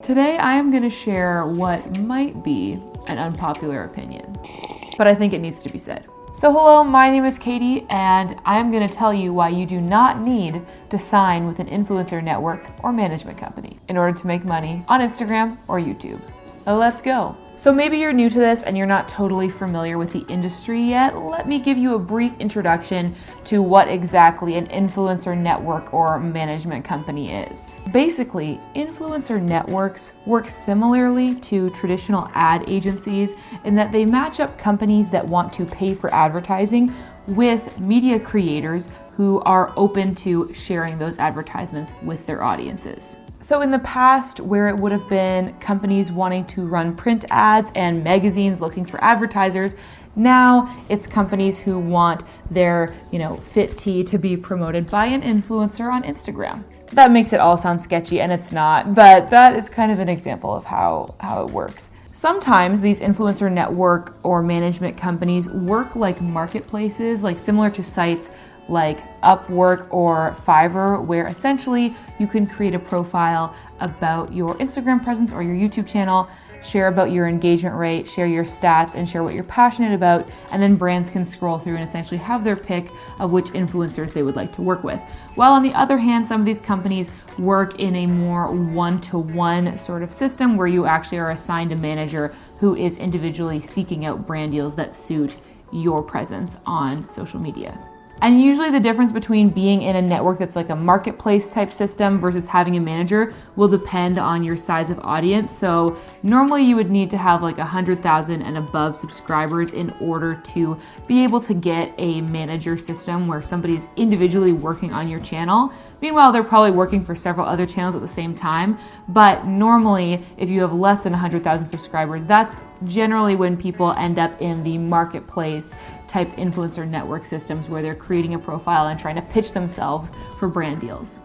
Today I am going to share what might be an unpopular opinion, but I think it needs to be said. So hello, my name is Katie, and I'm going to tell you why you do not need to sign with an influencer network or management company in order to make money on Instagram or YouTube. Let's go. So maybe you're new to this and you're not totally familiar with the industry yet. Let me give you a brief introduction to what exactly an influencer network or management company is. Basically, influencer networks work similarly to traditional ad agencies in that they match up companies that want to pay for advertising with media creators who are open to sharing those advertisements with their audiences. So in the past, where it would have been companies wanting to run print ads and magazines looking for advertisers, now it's companies who want their, fit tea to be promoted by an influencer on Instagram. That makes it all sound sketchy, and it's not, but that is kind of an example of how it works. Sometimes these influencer network or management companies work like marketplaces, like similar to sites like Upwork or Fiverr, where essentially you can create a profile about your Instagram presence or your YouTube channel, share about your engagement rate, share your stats, and share what you're passionate about, and then brands can scroll through and essentially have their pick of which influencers they would like to work with. While on the other hand, some of these companies work in a more one-to-one sort of system where you actually are assigned a manager who is individually seeking out brand deals that suit your presence on social media. And usually the difference between being in a network that's like a marketplace type system versus having a manager will depend on your size of audience. So normally you would need to have like 100,000 and above subscribers in order to be able to get a manager system where somebody's individually working on your channel. Meanwhile, they're probably working for several other channels at the same time. But normally, if you have less than 100,000 subscribers, that's generally when people end up in the marketplace type influencer network systems where they're creating a profile and trying to pitch themselves for brand deals.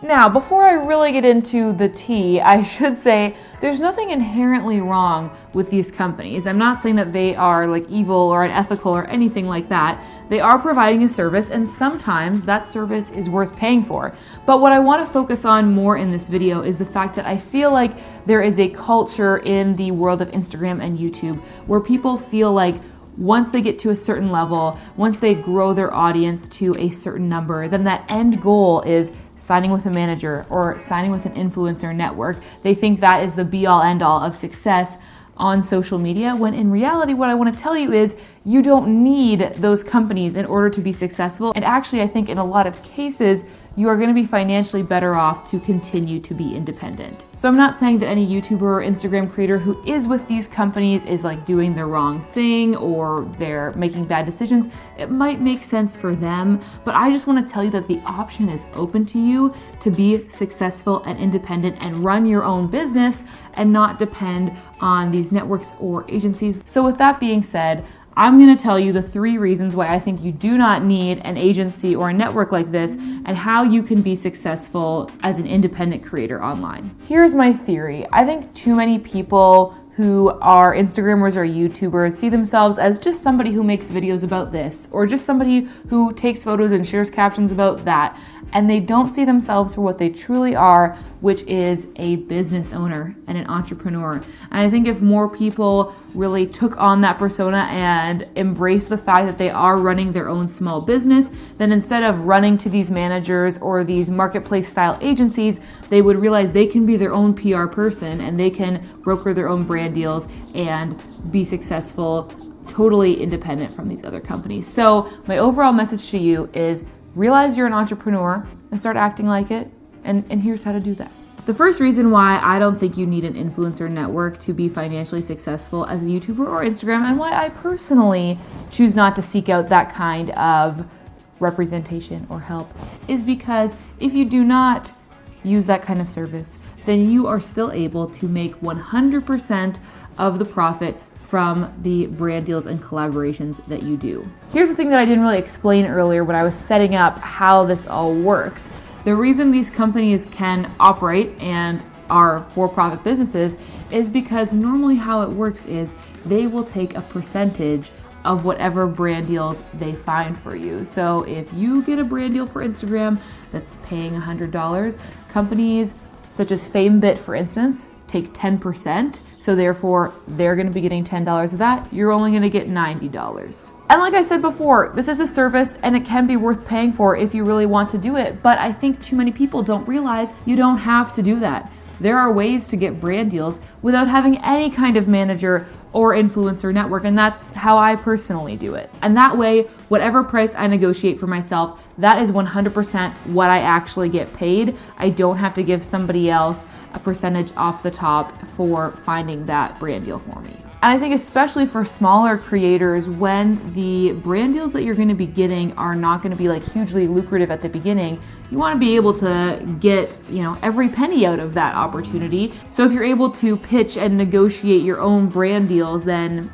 Now, before I really get into the tea, I should say there's nothing inherently wrong with these companies. I'm not saying that they are like evil or unethical or anything like that. They are providing a service, and sometimes that service is worth paying for. But what I want to focus on more in this video is the fact that I feel like there is a culture in the world of Instagram and YouTube where people feel like once they get to a certain level, once they grow their audience to a certain number, then that end goal is signing with a manager or signing with an influencer network. They think that is the be-all end-all of success on social media, when in reality, what I want to tell you is you don't need those companies in order to be successful. And actually, I think in a lot of cases, you are going to be financially better off to continue to be independent. So I'm not saying that any YouTuber or Instagram creator who is with these companies is like doing the wrong thing or they're making bad decisions. It might make sense for them, but I just want to tell you that the option is open to you to be successful and independent and run your own business and not depend on these networks or agencies. So with that being said, I'm going to tell you the 3 reasons why I think you do not need an agency or a network like this and how you can be successful as an independent creator online. Here's my theory. I think too many people who are Instagrammers or YouTubers see themselves as just somebody who makes videos about this, or just somebody who takes photos and shares captions about that, and they don't see themselves for what they truly are, which is a business owner and an entrepreneur. And I think if more people really took on that persona and embraced the fact that they are running their own small business, then instead of running to these managers or these marketplace style agencies, they would realize they can be their own PR person and they can broker their own brand deals and be successful totally independent from these other companies. So my overall message to you is realize you're an entrepreneur and start acting like it. And here's how to do that. The first reason why I don't think you need an influencer network to be financially successful as a YouTuber or Instagram, and why I personally choose not to seek out that kind of representation or help, is because if you do not use that kind of service, then you are still able to make 100% of the profit from the brand deals and collaborations that you do. Here's the thing that I didn't really explain earlier when I was setting up how this all works. The reason these companies can operate and are for-profit businesses is because normally how it works is they will take a percentage of whatever brand deals they find for you. So if you get a brand deal for Instagram that's paying $100, companies such as FameBit, for instance, take 10%. So therefore, they're going to be getting $10 of that. You're only going to get $90. And like I said before, this is a service and it can be worth paying for if you really want to do it. But I think too many people don't realize you don't have to do that. There are ways to get brand deals without having any kind of manager or influencer network, and that's how I personally do it. And that way, whatever price I negotiate for myself, that is 100% what I actually get paid. I don't have to give somebody else a percentage off the top for finding that brand deal for me. And I think especially for smaller creators, when the brand deals that you're going to be getting are not going to be like hugely lucrative at the beginning, you want to be able to get, every penny out of that opportunity. So if you're able to pitch and negotiate your own brand deals, then,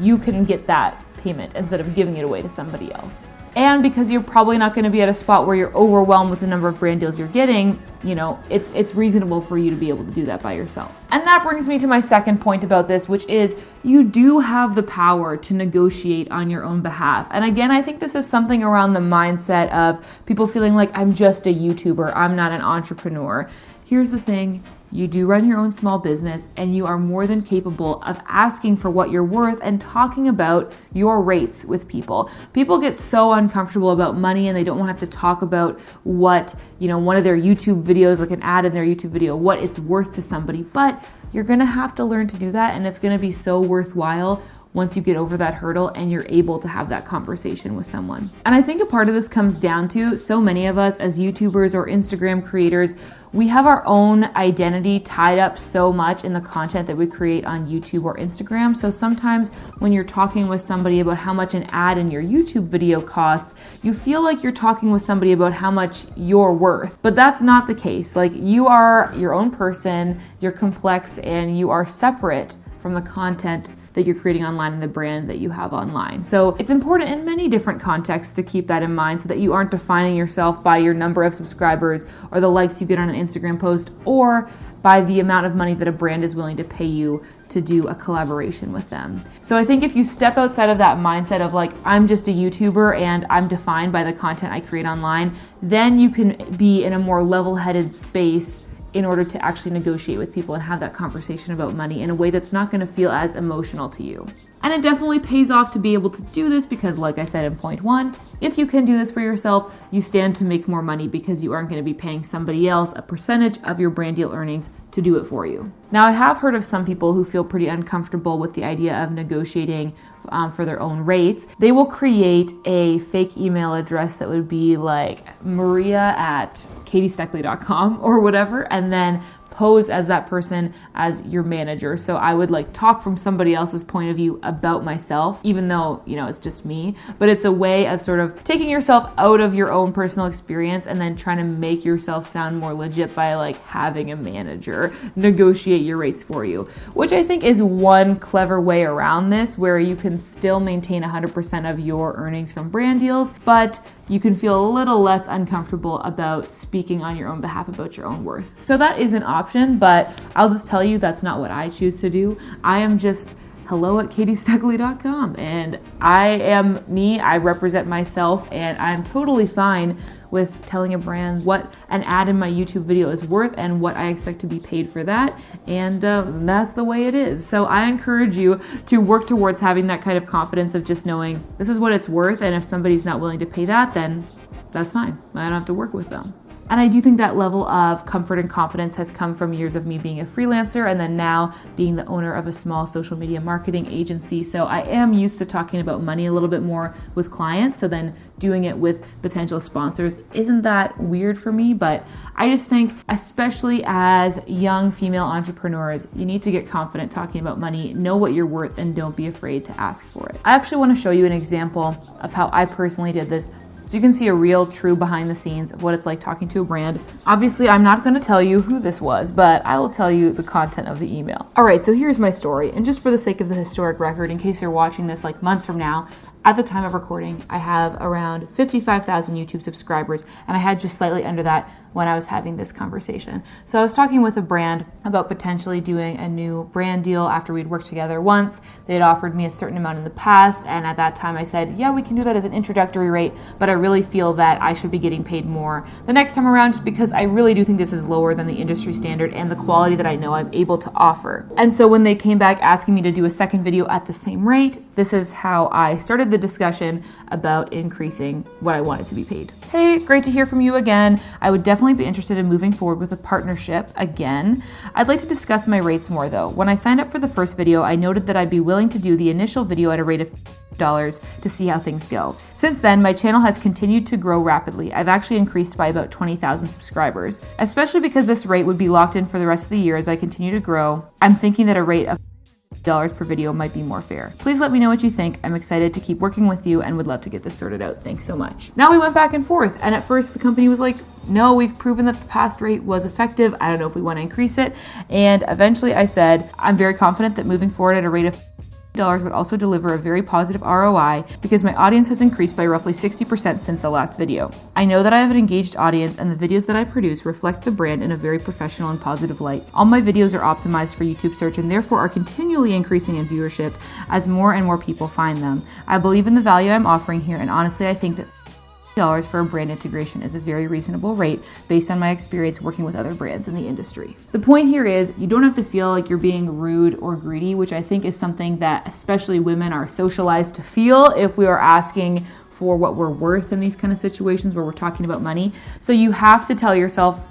you can get that payment instead of giving it away to somebody else. And because you're probably not going to be at a spot where you're overwhelmed with the number of brand deals you're getting, it's reasonable for you to be able to do that by yourself. And that brings me to my second point about this, which is you do have the power to negotiate on your own behalf. And again, I think this is something around the mindset of people feeling like I'm just a YouTuber, I'm not an entrepreneur. Here's the thing. You do run your own small business and you are more than capable of asking for what you're worth and talking about your rates with people. People get so uncomfortable about money and they don't want to have to talk about what, one of their YouTube videos, like an ad in their YouTube video, what it's worth to somebody. But you're going to have to learn to do that, and it's going to be so worthwhile once you get over that hurdle and you're able to have that conversation with someone. And I think a part of this comes down to so many of us as YouTubers or Instagram creators, we have our own identity tied up so much in the content that we create on YouTube or Instagram. So sometimes when you're talking with somebody about how much an ad in your YouTube video costs, you feel like you're talking with somebody about how much you're worth. But that's not the case. Like, you are your own person, you're complex, and you are separate from the content that you're creating online and the brand that you have online. So it's important in many different contexts to keep that in mind so that you aren't defining yourself by your number of subscribers or the likes you get on an Instagram post or by the amount of money that a brand is willing to pay you to do a collaboration with them. So I think if you step outside of that mindset of like, I'm just a YouTuber and I'm defined by the content I create online, then you can be in a more level-headed space in order to actually negotiate with people and have that conversation about money in a way that's not going to feel as emotional to you. And it definitely pays off to be able to do this because, like I said in point 1, if you can do this for yourself, you stand to make more money because you aren't going to be paying somebody else a percentage of your brand deal earnings to do it for you. Now, I have heard of some people who feel pretty uncomfortable with the idea of negotiating for their own rates. They will create a fake email address that would be like maria@katiesteckly.com or whatever, and then pose as that person as your manager. So I would like talk from somebody else's point of view about myself, even though, it's just me, but it's a way of sort of taking yourself out of your own personal experience and then trying to make yourself sound more legit by like having a manager negotiate your rates for you, which I think is one clever way around this, where you can still maintain 100% of your earnings from brand deals, but you can feel a little less uncomfortable about speaking on your own behalf about your own worth. So that is an option, but I'll just tell you that's not what I choose to do. I am just hello@katiesteckly.com, and I am me, I represent myself, and I'm totally fine with telling a brand what an ad in my YouTube video is worth and what I expect to be paid for that, and that's the way it is. So I encourage you to work towards having that kind of confidence of just knowing this is what it's worth, and if somebody's not willing to pay that, then that's fine. I don't have to work with them. And I do think that level of comfort and confidence has come from years of me being a freelancer and then now being the owner of a small social media marketing agency. So I am used to talking about money a little bit more with clients. So then doing it with potential sponsors isn't that weird for me. But I just think, especially as young female entrepreneurs, you need to get confident talking about money, know what you're worth, and don't be afraid to ask for it. I actually want to show you an example of how I personally did this, so you can see a real, true behind the scenes of what it's like talking to a brand. Obviously, I'm not going to tell you who this was, but I will tell you the content of the email. All right, so here's my story. And just for the sake of the historic record, in case you're watching this like months from now, At the time of recording, I have around 55,000 YouTube subscribers, and I had just slightly under that when I was having this conversation. So I was talking with a brand about potentially doing a new brand deal after we'd worked together once. They had offered me a certain amount in the past, and at that time I said, yeah, we can do that as an introductory rate, but I really feel that I should be getting paid more the next time around, just because I really do think this is lower than the industry standard and the quality that I know I'm able to offer. And so when they came back asking me to do a second video at the same rate, this is how I started the discussion about increasing what I wanted to be paid. Hey, great to hear from you again. I would definitely be interested in moving forward with a partnership again. I'd like to discuss my rates more though. When I signed up for the first video, I noted that I'd be willing to do the initial video at a rate of $10 to see how things go. Since then, my channel has continued to grow rapidly. I've actually increased by about 20,000 subscribers. Especially because this rate would be locked in for the rest of the year as I continue to grow, I'm thinking that a rate of $10 per video might be more fair. Please let me know what you think. I'm excited to keep working with you and would love to get this sorted out. Thanks so much. Now we went back and forth, and at first the company was like, no, we've proven that the past rate was effective. I don't know if we want to increase it. And eventually I said, I'm very confident that moving forward at a rate of $10 would also deliver a very positive ROI because my audience has increased by roughly 60% since the last video. I know that I have an engaged audience and the videos that I produce reflect the brand in a very professional and positive light. All my videos are optimized for YouTube search and therefore are continually increasing in viewership as more and more people find them. I believe in the value I'm offering here, and honestly I think that $10 for a brand integration is a very reasonable rate based on my experience working with other brands in the industry. The point here is you don't have to feel like you're being rude or greedy, which I think is something that especially women are socialized to feel if we are asking for what we're worth in these kind of situations where we're talking about money. So you have to tell yourself,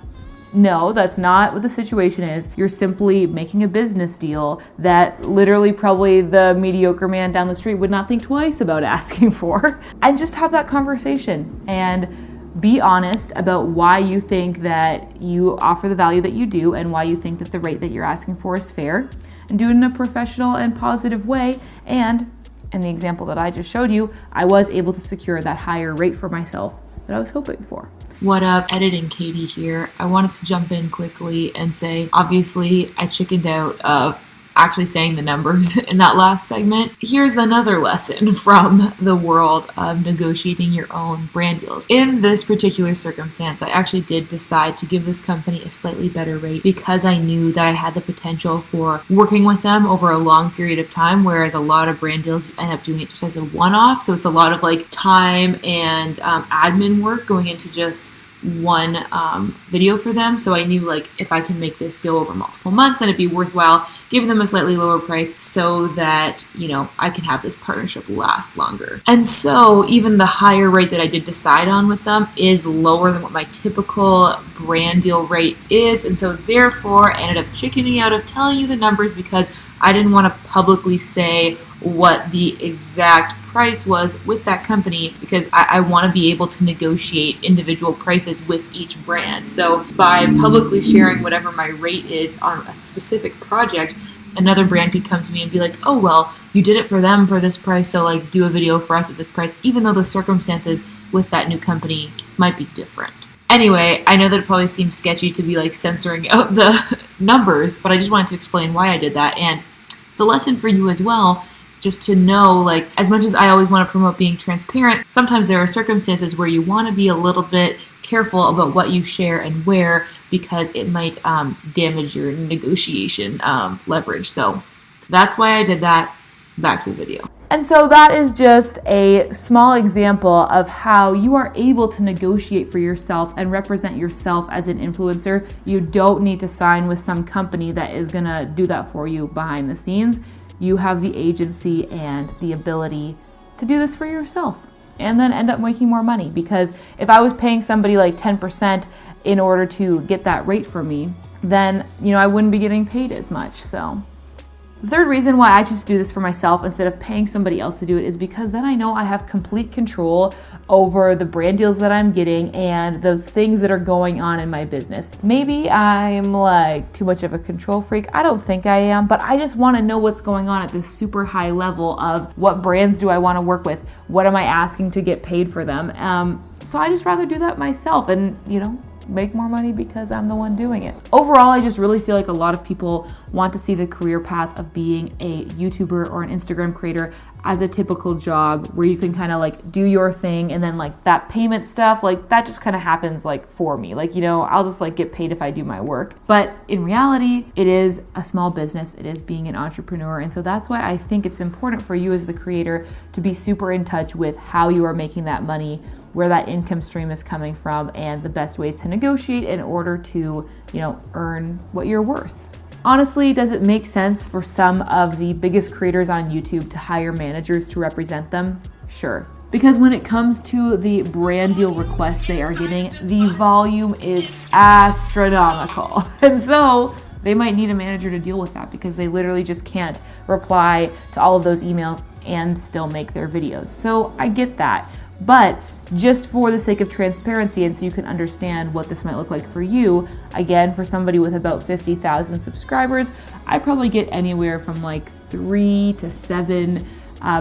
no, that's not what the situation is. You're simply making a business deal that literally probably the mediocre man down the street would not think twice about asking for. And just have that conversation and be honest about why you think that you offer the value that you do and why you think that the rate that you're asking for is fair, and do it in a professional and positive way. And in the example that I just showed you, I was able to secure that higher rate for myself that I was hoping for. What up, editing Katie here. I wanted to jump in quickly and say, obviously I chickened out of actually saying the numbers in that last segment. Here's another lesson from the world of negotiating your own brand deals. In this particular circumstance, I actually did decide to give this company a slightly better rate because I knew that I had the potential for working with them over a long period of time, whereas a lot of brand deals, you end up doing it just as a one-off. So it's a lot of like time and admin work going into just one video for them. So I knew like if I can make this go over multiple months, then it'd be worthwhile giving them a slightly lower price so that, you know, I can have this partnership last longer. And so even the higher rate that I did decide on with them is lower than what my typical brand deal rate is. And so therefore I ended up chickening out of telling you the numbers because I didn't want to publicly say what the exact price was with that company because I want to be able to negotiate individual prices with each brand. So by publicly sharing whatever my rate is on a specific project, another brand could come to me and be like, oh, well, you did it for them for this price, so like do a video for us at this price, even though the circumstances with that new company might be different. Anyway, I know that it probably seems sketchy to be like censoring out the numbers, but I just wanted to explain why I did that. And it's a lesson for you as well, just to know, like, as much as I always want to promote being transparent, sometimes there are circumstances where you want to be a little bit careful about what you share and where because it might damage your negotiation leverage. So that's why I did that. Back to the video. And so that is just a small example of how you are able to negotiate for yourself and represent yourself as an influencer. You don't need to sign with some company that is going to do that for you behind the scenes. You have the agency and the ability to do this for yourself and then end up making more money. Because if I was paying somebody like 10% in order to get that rate for me, then, you know, I wouldn't be getting paid as much. So the third reason why I choose to do this for myself instead of paying somebody else to do it is because then I know I have complete control over the brand deals that I'm getting and the things that are going on in my business. Maybe I'm like too much of a control freak. I don't think I am, but I just want to know what's going on at this super high level of what brands do I want to work with? What am I asking to get paid for them? So I just rather do that myself and, you know, make more money because I'm the one doing it. Overall, I just really feel like a lot of people want to see the career path of being a YouTuber or an Instagram creator as a typical job where you can kind of like do your thing, and then like that payment stuff, like that just kind of happens like for me. Like, you know, I'll just like get paid if I do my work. But in reality, it is a small business. It is being an entrepreneur. And so that's why I think it's important for you as the creator to be super in touch with how you are making that money, where that income stream is coming from, and the best ways to negotiate in order to, you know, earn what you're worth. Honestly, does it make sense for some of the biggest creators on YouTube to hire managers to represent them? Sure. Because when it comes to the brand deal requests they are getting, the volume is astronomical. And so they might need a manager to deal with that because they literally just can't reply to all of those emails and still make their videos. So I get that. But just for the sake of transparency and so you can understand what this might look like for you, again, for somebody with about 50,000 subscribers, I probably get anywhere from like 3 to 7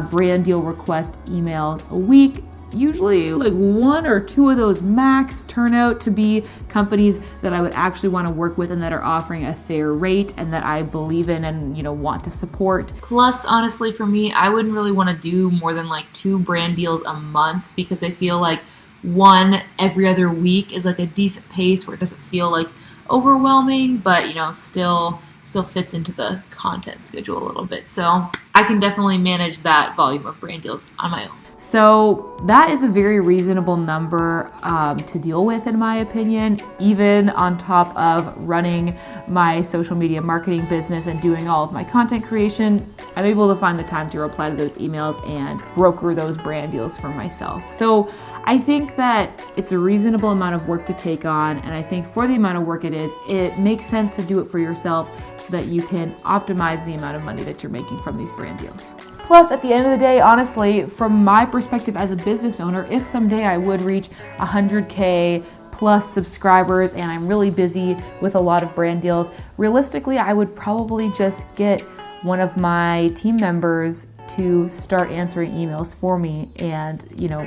brand deal request emails a week. Usually like 1 or 2 of those max turn out to be companies that I would actually want to work with and that are offering a fair rate and that I believe in and, you know, want to support. Plus, honestly, for me, I wouldn't really want to do more than like 2 brand deals a month because I feel like 1 every other week is like a decent pace where it doesn't feel like overwhelming, but, you know, still fits into the content schedule a little bit. So I can definitely manage that volume of brand deals on my own. So that is a very reasonable number to deal with, in my opinion, even on top of running my social media marketing business and doing all of my content creation. I'm able to find the time to reply to those emails and broker those brand deals for myself. So I think that it's a reasonable amount of work to take on, and I think for the amount of work it is, it makes sense to do it for yourself so that you can optimize the amount of money that you're making from these brand deals. Plus, at the end of the day, honestly, from my perspective as a business owner, if someday I would reach 100K plus subscribers and I'm really busy with a lot of brand deals, realistically, I would probably just get one of my team members to start answering emails for me and, you know,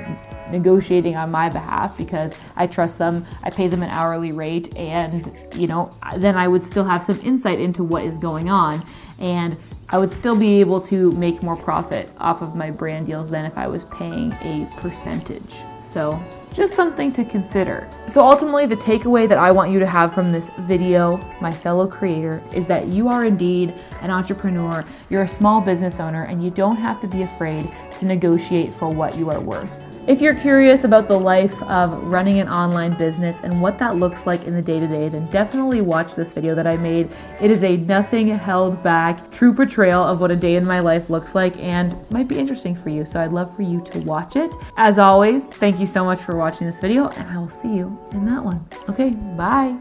negotiating on my behalf because I trust them, I pay them an hourly rate, and, you know, then I would still have some insight into what is going on, and I would still be able to make more profit off of my brand deals than if I was paying a percentage. So just something to consider. So ultimately, the takeaway that I want you to have from this video, my fellow creator, is that you are indeed an entrepreneur, you're a small business owner, and you don't have to be afraid to negotiate for what you are worth. If you're curious about the life of running an online business and what that looks like in the day-to-day, then definitely watch this video that I made. It is a nothing held back, true portrayal of what a day in my life looks like and might be interesting for you. So I'd love for you to watch it. As always, thank you so much for watching this video, and I will see you in that one. Okay, bye.